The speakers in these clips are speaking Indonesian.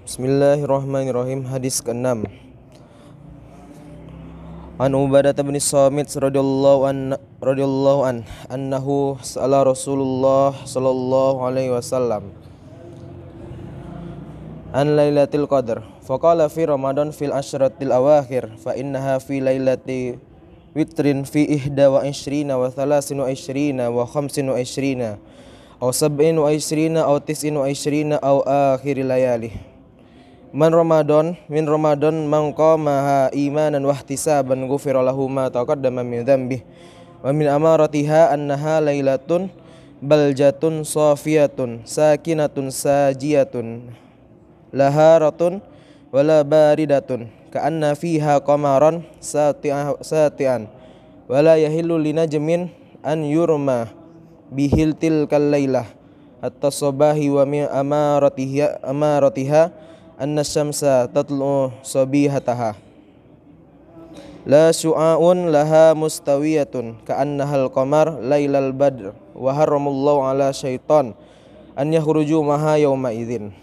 Bismillahirrahmanirrahim. Hadis ke-6. An Ubadah bin Samit radhiyallahu annahu sa'ala Rasulullah sallallahu alaihi wasallam an lailatul qadar faqala fi ramadan fil ashratil awakhir fa innaha fi lailati witrin fi ihda wa ishrina wa thalasin wa ishrina wa khamsin wa ishrina aw sab'in wa ishrina aw tis'in wa ishrina aw akhir layali. Min Ramadan man qamaha imanan wa ihtisaban ghufira lahu ma taqaddama min dhanbihi wa min amaratiha annaha lailatun baljatun safiyatun sakinatun sajiyatun laharatun wala baridatun ka'anna fiha qamaran sati'an wala yahillu linajmin an yurma bihil tilkal lailah hatta sabahi wa min amaratiha anna syamsa tatlu sabihataha la syu'aun laha mustawiyatun ka'annahal qamar lailal badr wa haramullahu ala syaitan an yakhruju maha yauma idzin.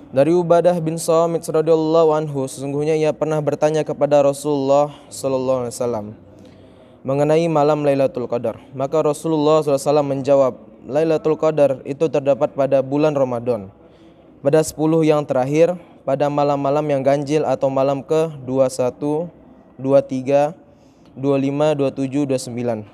Dari Ubadah bin Samit radhiyallahu anhu, sesungguhnya ia pernah bertanya kepada Rasulullah sallallahu alaihi wasallam mengenai malam Lailatul Qadar. Maka Rasulullah sallallahu alaihi wasallam menjawab, Lailatul Qadar itu terdapat pada bulan Ramadan, pada 10 yang terakhir, pada malam-malam yang ganjil atau malam ke-21, 23, 25, 27, 29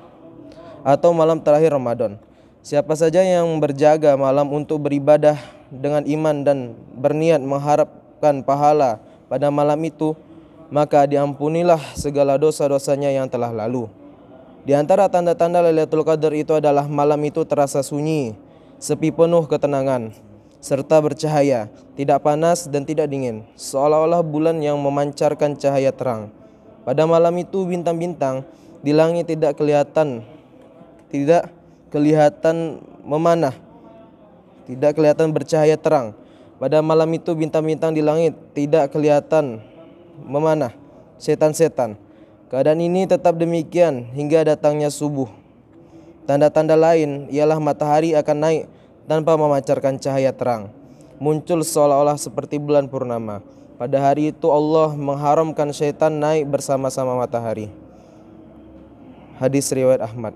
atau malam terakhir Ramadan. Siapa saja yang berjaga malam untuk beribadah dengan iman dan berniat mengharapkan pahala pada malam itu, maka diampunilah segala dosa-dosanya yang telah lalu. Di antara tanda-tanda Lailatul Qadar itu adalah malam itu terasa sunyi, sepi penuh ketenangan, serta bercahaya, tidak panas dan tidak dingin, seolah-olah bulan yang memancarkan cahaya terang. Pada malam itu bintang-bintang di langit tidak kelihatan memanah, tidak kelihatan bercahaya terang. Pada malam itu bintang-bintang di langit tidak kelihatan memanah, setan-setan. Keadaan ini tetap demikian hingga datangnya subuh. Tanda-tanda lain ialah matahari akan naik tanpa memancarkan cahaya terang, muncul seolah-olah seperti bulan purnama. Pada hari itu Allah mengharamkan syaitan naik bersama-sama matahari. Hadis riwayat Ahmad.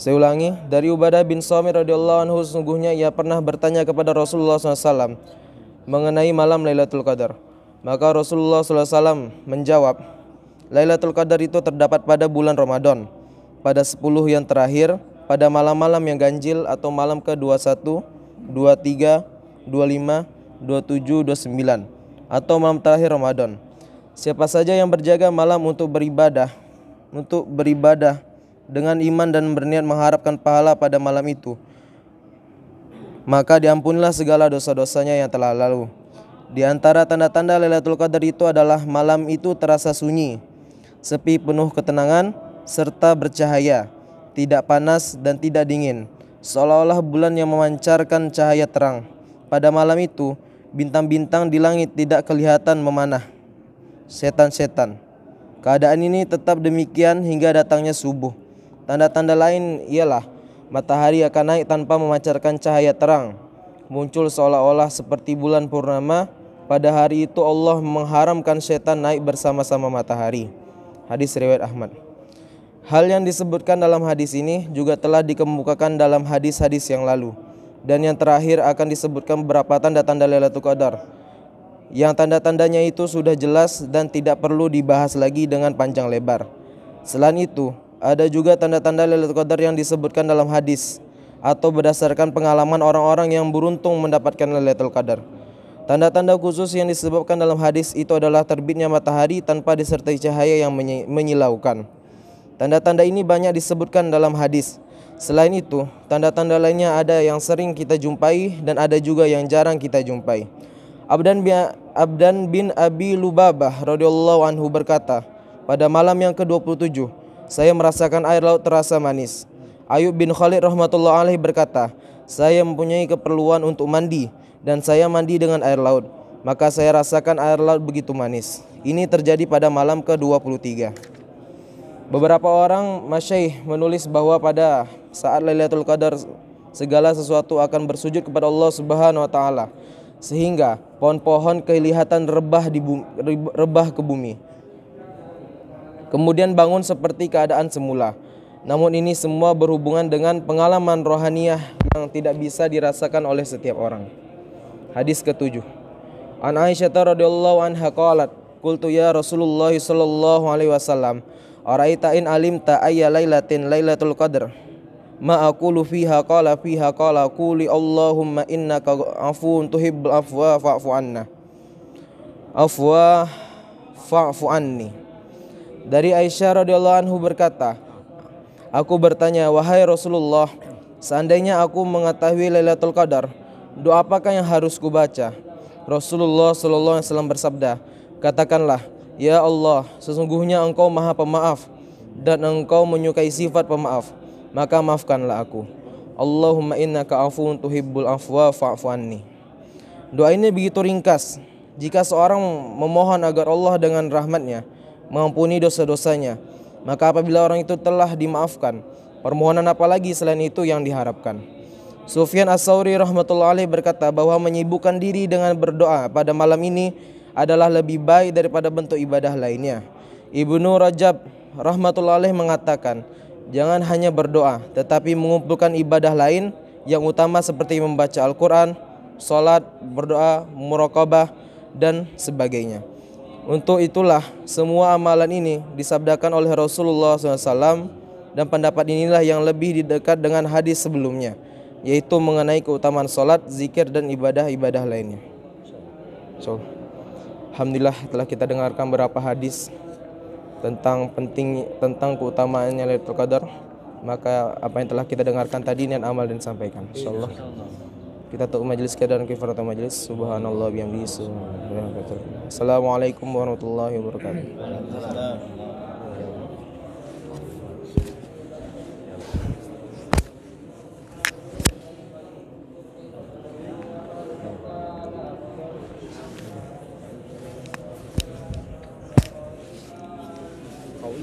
Saya ulangi, dari Ubadah bin Samit radhiyallahu anhu, sesungguhnya ia pernah bertanya kepada Rasulullah SAW mengenai malam Lailatul Qadar. Maka Rasulullah SAW menjawab, Lailatul Qadar itu terdapat pada bulan Ramadan, pada 10 yang terakhir, pada malam-malam yang ganjil atau malam ke-21, 23, 25, 27, 29 atau malam terakhir Ramadan. Siapa saja yang berjaga malam untuk beribadah dengan iman dan berniat mengharapkan pahala pada malam itu, maka diampunilah segala dosa-dosanya yang telah lalu. Di antara tanda-tanda Lailatul Qadar itu adalah malam itu terasa sunyi, sepi penuh ketenangan, serta bercahaya, tidak panas dan tidak dingin, seolah-olah bulan yang memancarkan cahaya terang. Pada malam itu, bintang-bintang di langit tidak kelihatan memanah, setan-setan. Keadaan ini tetap demikian hingga datangnya subuh. Tanda-tanda lain ialah matahari akan naik tanpa memancarkan cahaya terang, muncul seolah-olah seperti bulan purnama. Pada hari itu Allah mengharamkan setan naik bersama-sama matahari. Hadis riwayat Ahmad. Hal yang disebutkan dalam hadis ini juga telah dikemukakan dalam hadis-hadis yang lalu. Dan yang terakhir akan disebutkan beberapa tanda-tanda Lailatul Qadar, yang tanda-tandanya itu sudah jelas dan tidak perlu dibahas lagi dengan panjang lebar. Selain itu, ada juga tanda-tanda Lailatul Qadar yang disebutkan dalam hadis atau berdasarkan pengalaman orang-orang yang beruntung mendapatkan Lailatul Qadar. Tanda-tanda khusus yang disebutkan dalam hadis itu adalah terbitnya matahari tanpa disertai cahaya yang menyilaukan. Tanda-tanda ini banyak disebutkan dalam hadis. Selain itu, tanda-tanda lainnya ada yang sering kita jumpai dan ada juga yang jarang kita jumpai. Abdan bin Abi Lubabah radhiyallahu anhu berkata, pada malam yang ke-27, saya merasakan air laut terasa manis. Ayub bin Khalid rahmatullah alaihi berkata, saya mempunyai keperluan untuk mandi dan saya mandi dengan air laut, maka saya rasakan air laut begitu manis. Ini terjadi pada malam ke-23. Beberapa orang masyaikh menulis bahwa pada saat Lailatul Qadar segala sesuatu akan bersujud kepada Allah Subhanahu wa taala, sehingga pohon-pohon kelihatan rebah ke bumi. Kemudian bangun seperti keadaan semula. Namun ini semua berhubungan dengan pengalaman rohaniyah yang tidak bisa dirasakan oleh setiap orang. Hadis ke-7. An Aisyah radhiyallahu anha qalat, qultu ya Rasulullah sallallahu alaihi wasallam, araita in alimta ayya lailatin lailatul qadr? Ma aqulu fiha qala quli Allahumma innaka afuwun tuhibbul afwa fa'fu anna. Fa'fu anni. Dari Aisyah radhiyallahu anhu berkata, aku bertanya, wahai Rasulullah, seandainya aku mengetahui Lailatul Qadar, doa apakah yang harus kubaca? Rasulullah sallallahu alaihi wasallam bersabda, katakanlah, ya Allah, sesungguhnya Engkau Maha Pemaaf dan Engkau menyukai sifat pemaaf, maka maafkanlah aku. Allahumma innaka afuwun tuhibbul afwa fa'fu anni. Doa ini begitu ringkas. Jika seorang memohon agar Allah dengan rahmatnya mengampuni dosa-dosanya, maka apabila orang itu telah dimaafkan, permohonan apa lagi selain itu yang diharapkan? Sufyan Ats-Tsauri rahmatullahi alaih berkata bahwa menyibukkan diri dengan berdoa pada malam ini adalah lebih baik daripada bentuk ibadah lainnya. Ibnu Rajab rahmatullahi alaih mengatakan, jangan hanya berdoa, tetapi mengumpulkan ibadah lain yang utama seperti membaca Al-Quran, sholat, berdoa, muraqabah, dan sebagainya. Untuk itulah semua amalan ini disabdakan oleh Rasulullah SAW, dan pendapat inilah yang lebih dekat dengan hadis sebelumnya, yaitu mengenai keutamaan sholat, zikir, dan ibadah-ibadah lainnya. Alhamdulillah telah kita dengarkan beberapa hadis tentang keutamaannya Lailatul Qadar. Maka apa yang telah kita dengarkan tadi niat amal dan sampaikan. Insyaallah kita tutup majelis kita dan kifaratul majelis. Subhanallah bihamdihi. Assalamualaikum warahmatullahi wabarakatuh. Oh,